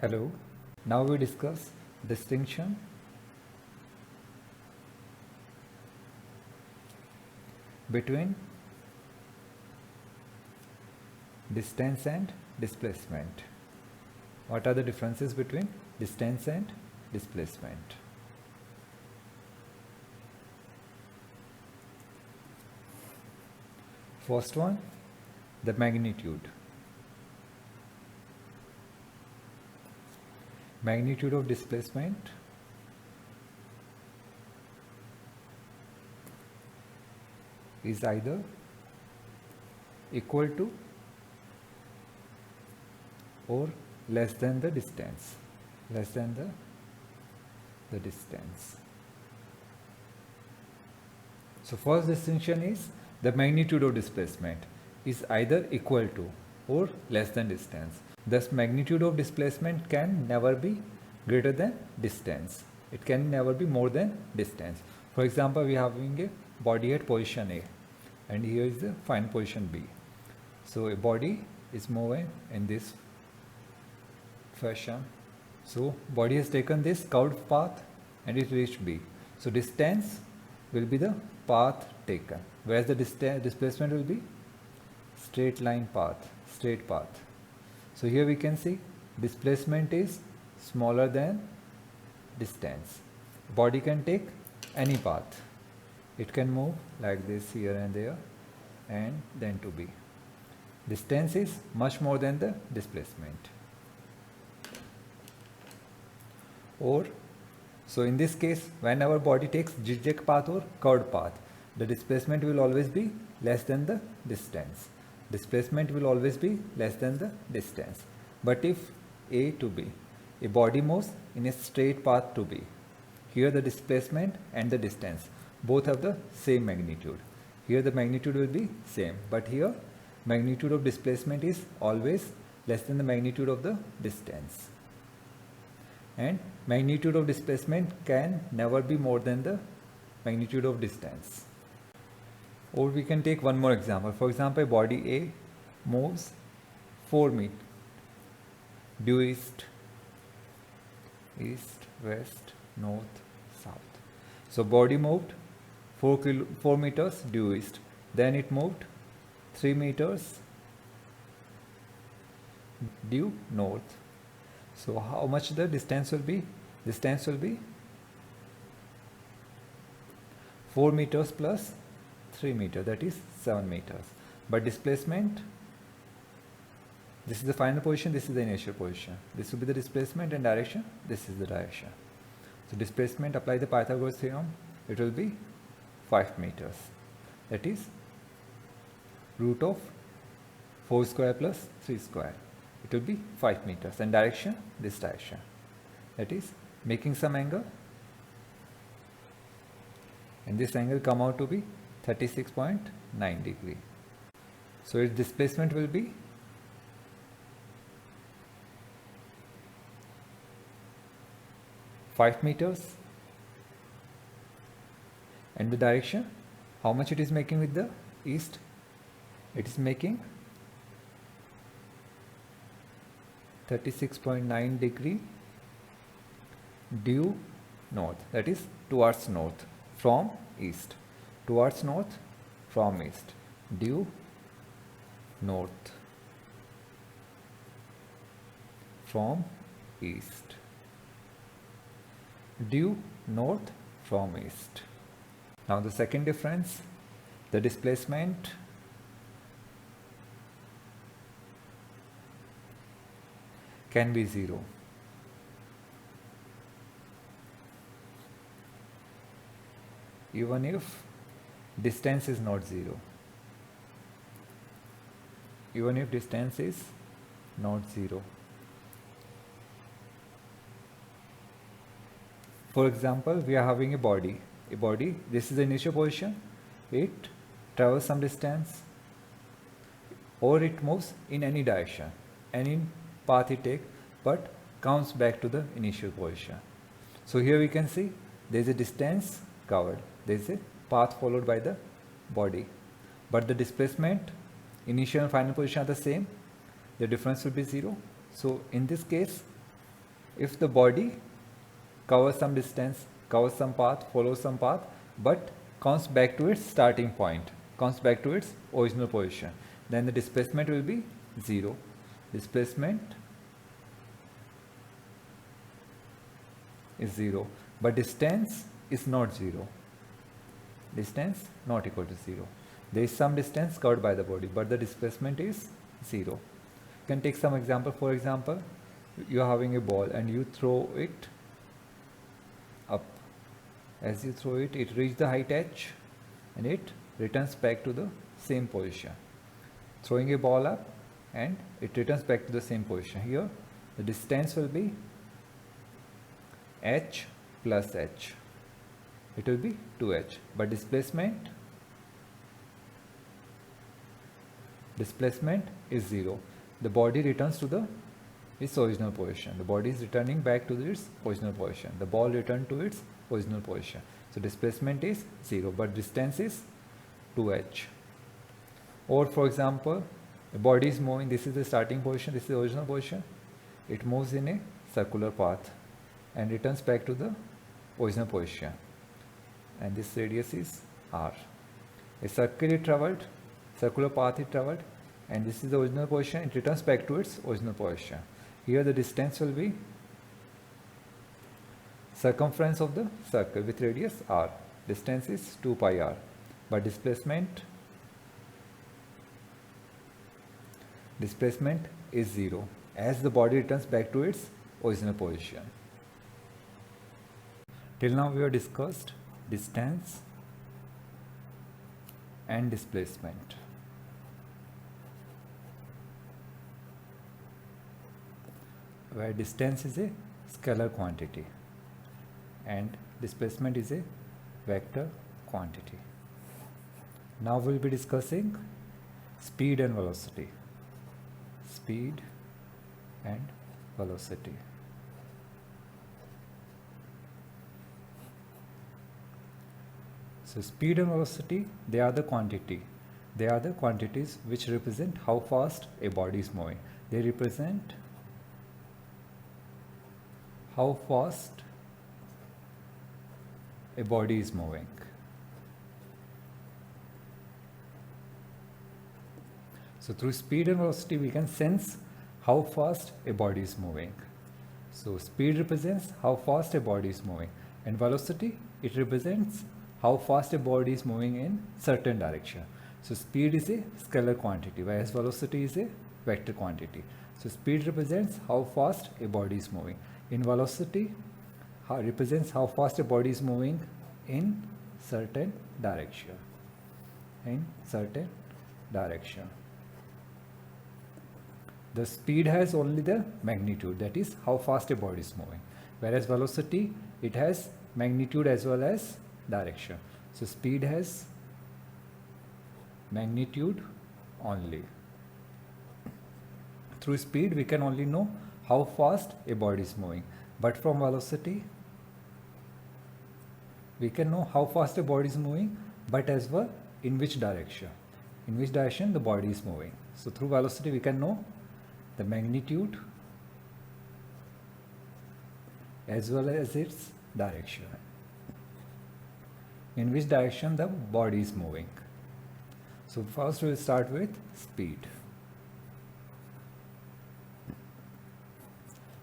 Hello. Now we discuss distinction between distance and displacement. What are the differences between distance and displacement? First one, the magnitude. Magnitude of displacement is either equal to or less than the distance, less than the distance. So first distinction is the magnitude of displacement is either equal to or less than distance. Thus magnitude of displacement can never be greater than distance. It can never be more than distance. For example, we are having a body at position A and here is the final position B. So a body is moving in this fashion. So body has taken this curved path and it reached B. So distance will be the path taken, whereas the displacement will be straight line path, straight path. So here we can see displacement is smaller than distance. Body can take any path. It can move like this here and there and then to B. Distance is much more than the displacement. Or, so in this case, when our body takes zigzag path or curved path, the displacement will always be less than the distance. Displacement will always be less than the distance. But if A to B, a body moves in a straight path to B, here the displacement and the distance both have the same magnitude. Here the magnitude will be same, but here magnitude of displacement is always less than the magnitude of the distance. And magnitude of displacement can never be more than the magnitude of distance. Or we can take one more example. For example, body A moves 4 meters due east, west, north, south. So body moved 4 meters due east. Then it moved 3 meters due north. So how much the distance will be? Distance will be 4 meters plus 3 meters, that is 7 meters. But displacement, this is the final position, this is the initial position. This will be the displacement and direction, this is the direction. So displacement, apply the Pythagoras theorem, it will be 5 meters. That is root of 4 square plus 3 square. It will be 5 meters. And direction, this direction. That is making some angle. And this angle come out to be 36.9 degree. So its displacement will be 5 meters. And the direction, how much it is making with the east? It is making 36.9 degree due north, that is towards north from east, towards north from east, due north from east, due north from east. Now the second difference, the displacement can be 0. Even if distance is not 0. Even if distance is not 0. For example, we are having a body, this is the initial position, it travels some distance or it moves in any direction, any path it takes, but comes back to the initial position. So here we can see there is a distance covered, there is a path followed by the body, but the displacement, initial and final position are the same, the difference will be 0. So in this case, if the body covers some distance, covers some path, follows some path, but comes back to its starting point, comes back to its original position, then the displacement will be 0. Displacement is 0, but distance is not 0. Distance not equal to 0. There is some distance covered by the body, but the displacement is 0. You can take some example. For example, you are having a ball and you throw it up. As you throw it, it reaches the height h and it returns back to the same position. Throwing a ball up and it returns back to the same position. Here the distance will be h plus h. It will be 2h, but displacement is 0. The body returns to its original position. The body is returning back to its original position. The ball returned to its original position. So displacement is 0, but distance is 2h. Or for example, the body is moving. This is the starting position. This is the original position. It moves in a circular path and returns back to the original position. And this radius is r. A circle is traveled, circular path is traveled, and this is the original position. It returns back to its original position. Here the distance will be circumference of the circle with radius r. Distance is 2 pi r, but displacement is 0 as the body returns back to its original position. Till now we have discussed distance and displacement. Where distance is a scalar quantity and displacement is a vector quantity. Now we will be discussing speed and velocity. Speed and velocity. So speed and velocity, they are the quantity. They are the quantities which represent how fast a body is moving. They represent how fast a body is moving. So through speed and velocity we can sense how fast a body is moving. So speed represents how fast a body is moving, and velocity, it represents how fast a body is moving in certain direction. So speed is a scalar quantity, whereas velocity is a vector quantity. So speed represents how fast a body is moving. In velocity, represents how fast a body is moving in certain direction. In certain direction. The speed has only the magnitude, that is how fast a body is moving. Whereas velocity, it has magnitude as well as direction. So speed has magnitude only. Through speed we can only know how fast a body is moving, but from velocity we can know how fast a body is moving, but as well in which direction the body is moving. So through velocity we can know the magnitude as well as its direction, in which direction the body is moving. So first we will start with speed.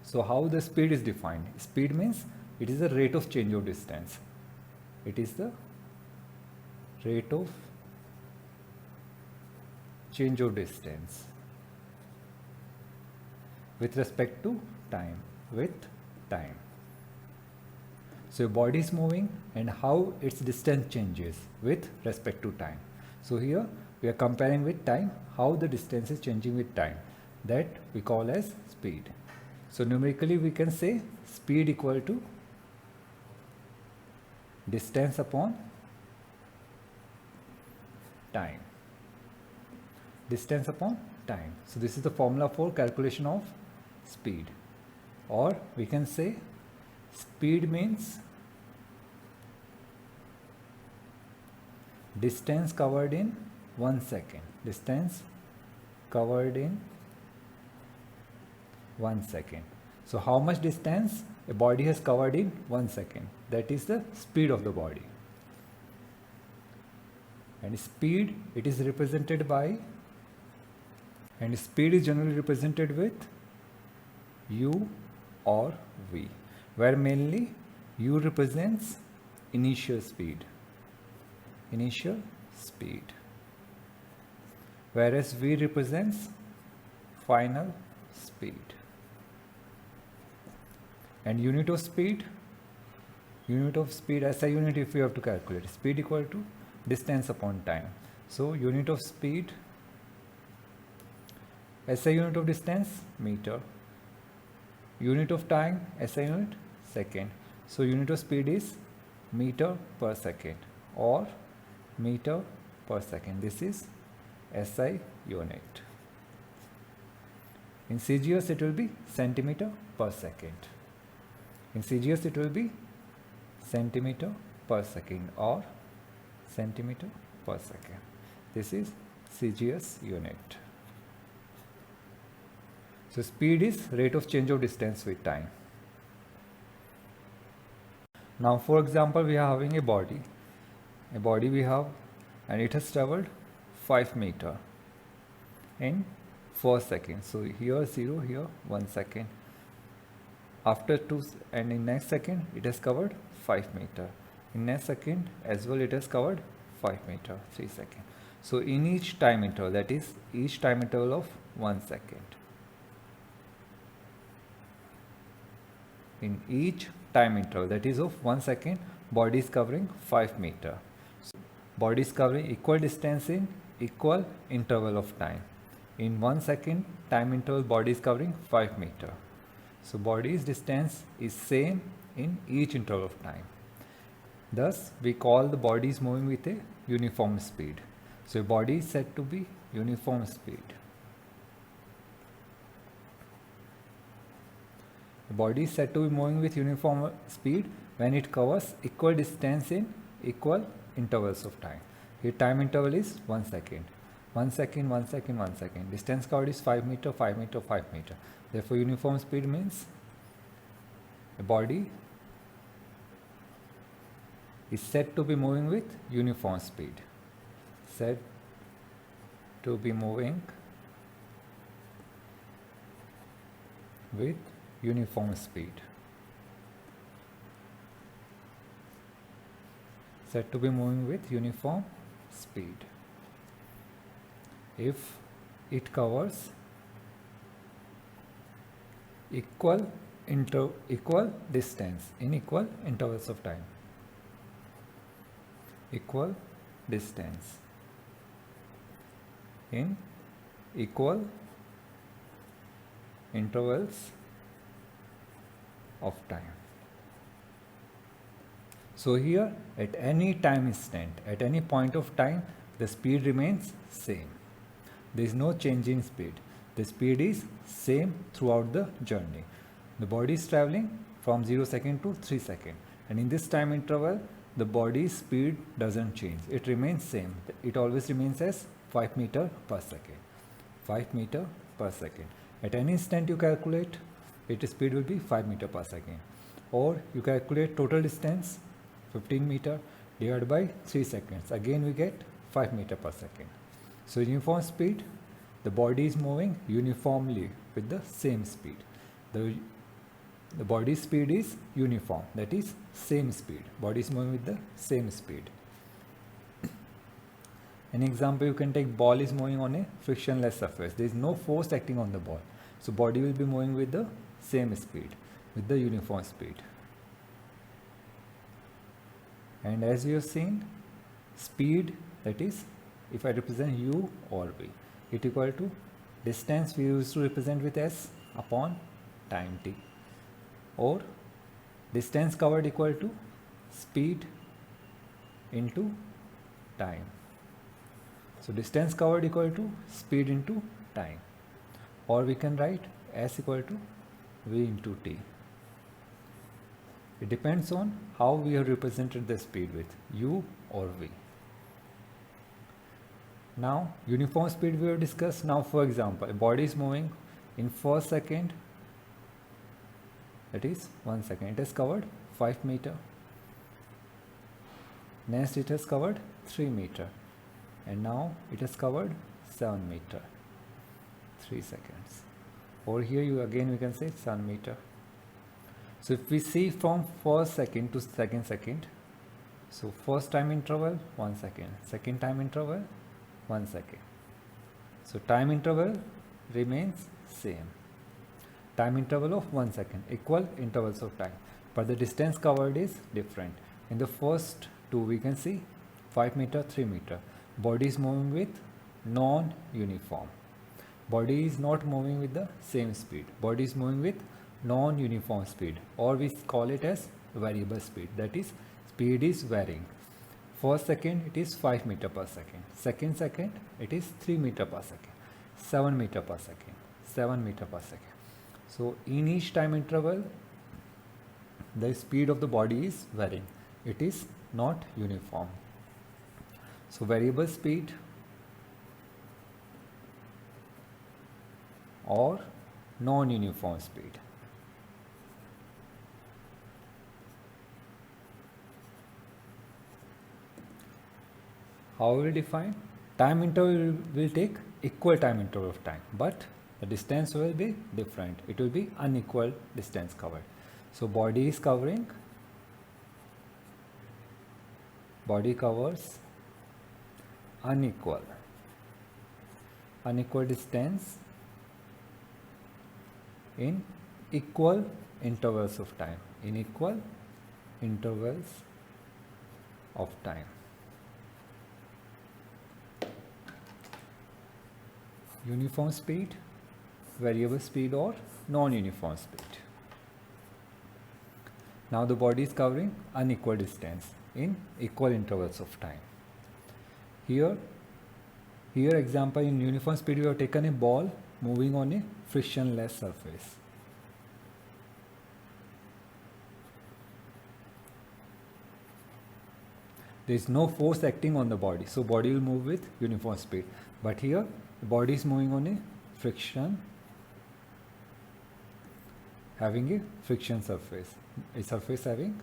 So how the speed is defined? Speed means it is the rate of change of distance. It is the rate of change of distance with respect to time, So your body is moving and how its distance changes with respect to time. So here we are comparing with time, how the distance is changing with time. That we call as speed. So numerically we can say speed equal to distance upon time. Distance upon time. So this is the formula for calculation of speed. Or we can say speed means distance covered in 1 second. Distance covered in 1 second. So how much distance a body has covered in 1 second? That is the speed of the body. And speed, it is represented by, and speed is generally represented with u or v, where mainly u represents initial speed, whereas v represents final speed. And unit of speed, SI unit, if you have to calculate, speed equal to distance upon time. So unit of speed, SI unit of distance, meter. Unit of time, SI unit, second. So unit of speed is meter per second or meter per second. This is SI unit. In CGS it will be centimeter per second. In CGS it will be centimeter per second or centimeter per second. This is CGS unit. So speed is rate of change of distance with time. Now for example, we are having a body we have, and it has traveled 5 meter in 4 seconds. So here 0, here 1 second. After 2, and in next second it has covered 5 meter. In next second as well it has covered 5 meter, 3 seconds. So in each time interval, that is each time interval of 1 second. In each time interval, that is of 1 second, body is covering 5 meter. So body is covering equal distance in equal interval of time. In 1 second time interval, body is covering 5 meter. So body's distance is same in each interval of time. Thus, we call the body is moving with a uniform speed. So a body is said to be uniform speed. A body is said to be moving with uniform speed when it covers equal distance in equal intervals of time. Here time interval is 1 second. 1 second, 1 second, 1 second. Distance covered is 5 meter, 5 meter, 5 meter. Therefore, uniform speed means a body is said to be moving with uniform speed. Said to be moving with uniform speed. Said to be moving with uniform speed if it covers equal distance in equal intervals of time. Equal distance in equal intervals of time. So here at any time instant, at any point of time, the speed remains same. There is no change in speed. The speed is same throughout the journey. The body is traveling from 0 second to 3 second, and in this time interval the body's speed doesn't change. It remains same. It always remains as 5 meter per second. 5 meter per second. At any instant you calculate, its speed will be 5 meter per second. Or you calculate total distance 15 meter divided by 3 seconds. Again we get 5 meter per second. So uniform speed, the body is moving uniformly with the same speed. The body's speed is uniform, that is same speed. Body is moving with the same speed. An example, you can take ball is moving on a frictionless surface. There is no force acting on the ball. So body will be moving with the same speed, with the uniform speed. And as you have seen, speed, that is, if I represent u or v, it equal to distance we used to represent with s upon time t, or distance covered equal to speed into time. So distance covered equal to speed into time, or we can write s equal to v into t. It depends on how we have represented the speed with u or v. Now uniform speed we have discussed. Now for example, a body is moving in 1 second that is 1 second. It has covered 5 meter. Next it has covered 3 meter, and now it has covered 7 meter. 3 seconds. Over here we can say 7 meter. So if we see from first second to second second, so first time interval 1 second, second time interval 1 second. So time interval remains same. Time interval of 1 second, equal intervals of time, but the distance covered is different. In the first two we can see 5 meter, 3 meter. Body is moving with non-uniform. Body is not moving with the same speed. Body is moving with non-uniform speed, or we call it as variable speed. That is, speed is varying. First second it is 5 meter per second. Second second it is 3 meter per second. 7 meter per second. 7 meter per second. So in each time interval, the speed of the body is varying. It is not uniform. So variable speed or non-uniform speed. How we will define? Time interval will take equal time interval of time, but the distance will be different. It will be unequal distance covered. So body is covering, body covers unequal distance in equal intervals of time, in equal intervals of time. Uniform speed, variable speed, or non-uniform speed. Now the body is covering unequal distance in equal intervals of time. Here example, in uniform speed we have taken a ball moving on a frictionless surface. There is no force acting on the body, so body will move with uniform speed. But here the body is moving on a friction, having a friction surface, a surface having,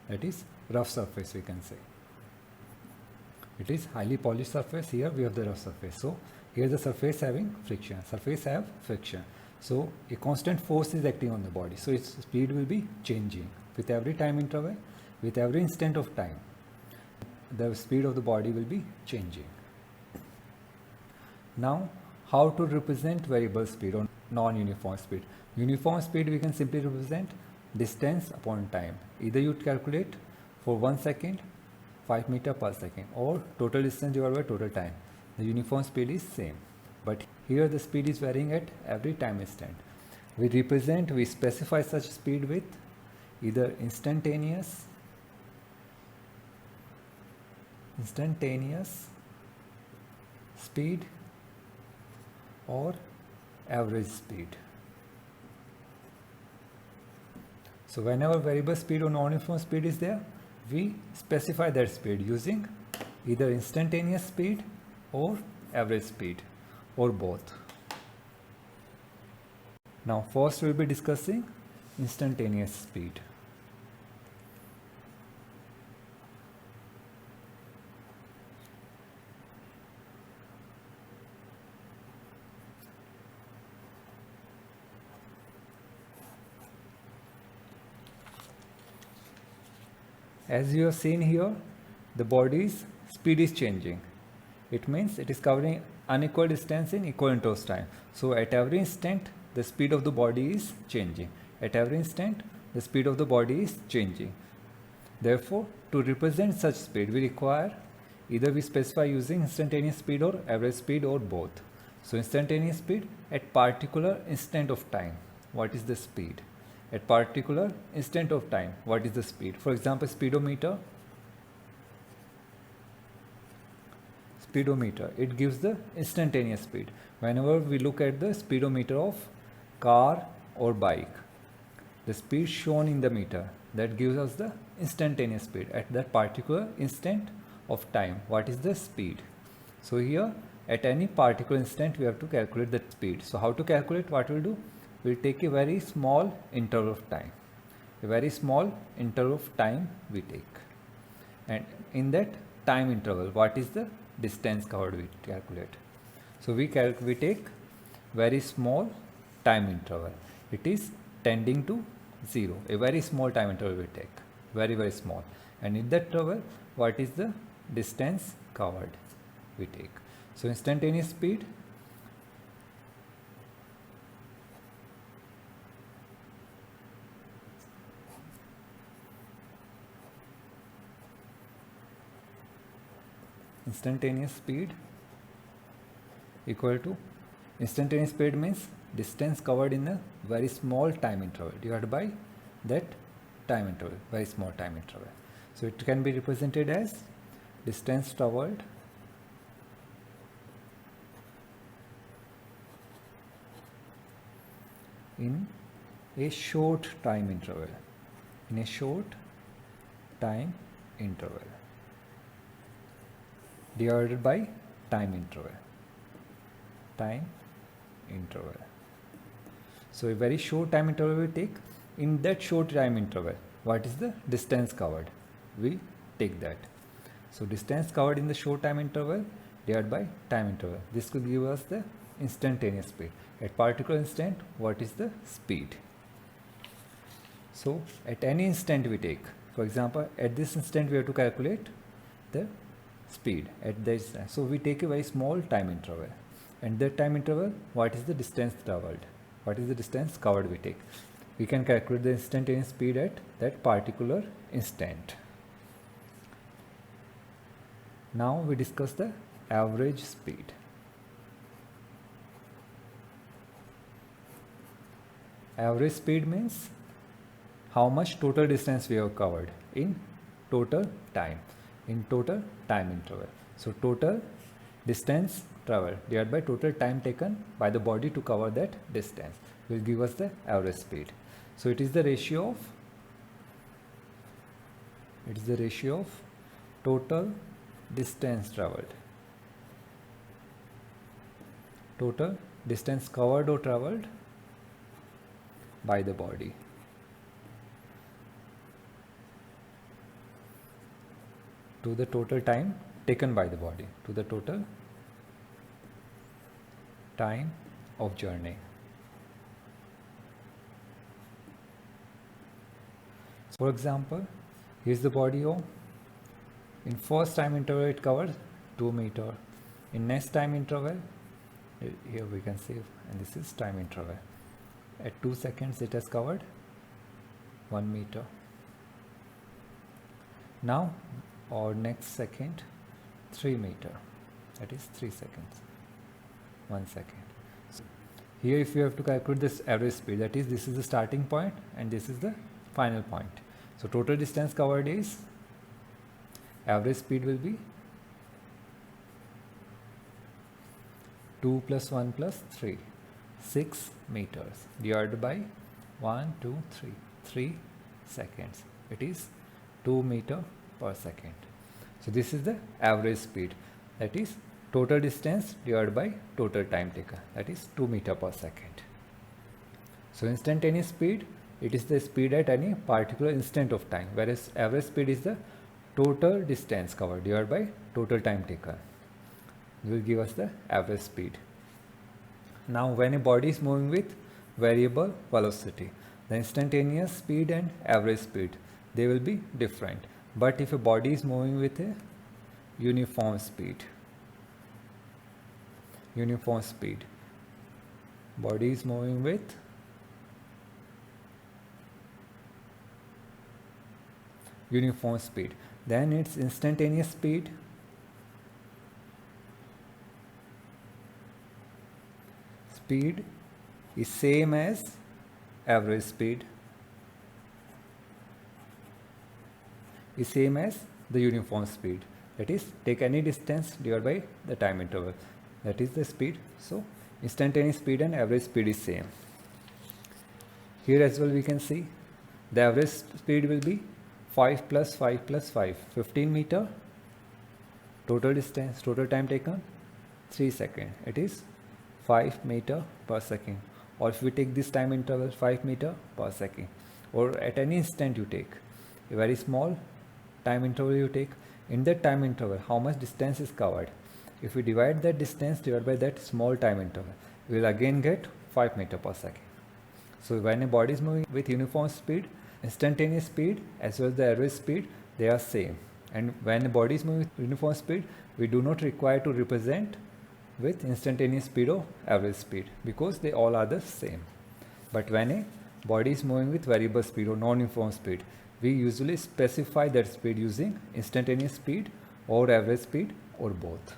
that is rough surface we can say. It is highly polished surface. Here we have the rough surface. So here the surface having friction, surface have friction. So a constant force is acting on the body. So its speed will be changing with every time interval, with every instant of time. The speed of the body will be changing. Now, how to represent variable speed or non-uniform speed? Uniform speed we can simply represent distance upon time. Either you calculate for 1 second 5 meter per second, or total distance divided by total time. The uniform speed is same, but here the speed is varying at every time instant. We specify such speed with either instantaneous speed or average speed. So whenever variable speed or non-uniform speed is there, we specify that speed using either instantaneous speed or average speed, or both. Now first we will be discussing instantaneous speed. As you have seen here, the body's speed is changing. It means it is covering unequal distance in equal intervals of time. So at every instant, the speed of the body is changing. At every instant, the speed of the body is changing. Therefore, to represent such speed, we require either we specify using instantaneous speed or average speed, or both. So instantaneous speed at particular instant of time. What is the speed? At particular instant of time, what is the speed? For example, speedometer, it gives the instantaneous speed. Whenever we look at the speedometer of car or bike, the speed shown in the meter, that gives us the instantaneous speed at that particular instant of time. What is the speed? So here at any particular instant we have to calculate the speed. So how to calculate? What we'll do? we'll take a very small interval of time. A very small interval of time we take. And in that time interval, what is the distance covered we calculate. So we take very small time interval. It is tending to 0. A very small time interval we take. Very small. And in that interval, what is the distance covered we take. So instantaneous speed, equal to, instantaneous speed means distance covered in a very small time interval divided by that time interval, very small time interval. So it can be represented as distance traveled in a short time interval, divided by time interval. So a very short time interval we take. In that short time interval, what is the distance covered? We take that. So distance covered in the short time interval divided by time interval. This could give us the instantaneous speed. At particular instant, what is the speed? So at any instant we take, for example, at this instant we have to calculate the speed at this. So we take a very small time interval, and that time interval, what is the distance traveled? What is the distance covered we take? We can calculate the instantaneous speed at that particular instant. Now we discuss the average speed. Average speed means how much total distance we have covered in total time interval. So total distance traveled divided by total time taken by the body to cover that distance will give us the average speed. So it is the ratio of total distance traveled, total distance covered or traveled by the body to the total time taken by the body, to the total time of journey. So for example, here's the body O. In first time interval it covers 2 meter. In next time interval, here we can see, and this is time interval. At 2 seconds it has covered 1 meter. Now or next second 3 meter, that is 3 seconds, 1 second. So here if you have to calculate this average speed, that is, this is the starting point and this is the final point. So total distance covered is, average speed will be 2 plus 1 plus 3, 6 meters divided by 1, 2, 3 seconds. It is 2 meter per second. So this is the average speed, that is total distance divided by total time taken, that is 2 meter per second. So instantaneous speed, it is the speed at any particular instant of time, whereas average speed is the total distance covered divided by total time taken. It will give us the average speed. Now when a body is moving with variable velocity, the instantaneous speed and average speed, they will be different. But if a body is moving with a uniform speed, body is moving with uniform speed, then its instantaneous speed is same as average speed, is same as the uniform speed, that is, take any distance divided by the time interval, that is the speed. So instantaneous speed and average speed is same. Here as well we can see the average speed will be 5 plus 5 plus 5, 15 meter. Total distance, total time taken 3 seconds, it is 5 meter per second, or if we take this time interval 5 meter per second, or at any instant you take a very small time interval you take, in that time interval how much distance is covered. If we divide that distance divided by that small time interval, we will again get 5 meter per second. So when a body is moving with uniform speed, instantaneous speed as well as the average speed, they are same. And when a body is moving with uniform speed, we do not require to represent with instantaneous speed or average speed because they all are the same. But when a body is moving with variable speed or non-uniform speed, we usually specify that speed using instantaneous speed or average speed or both.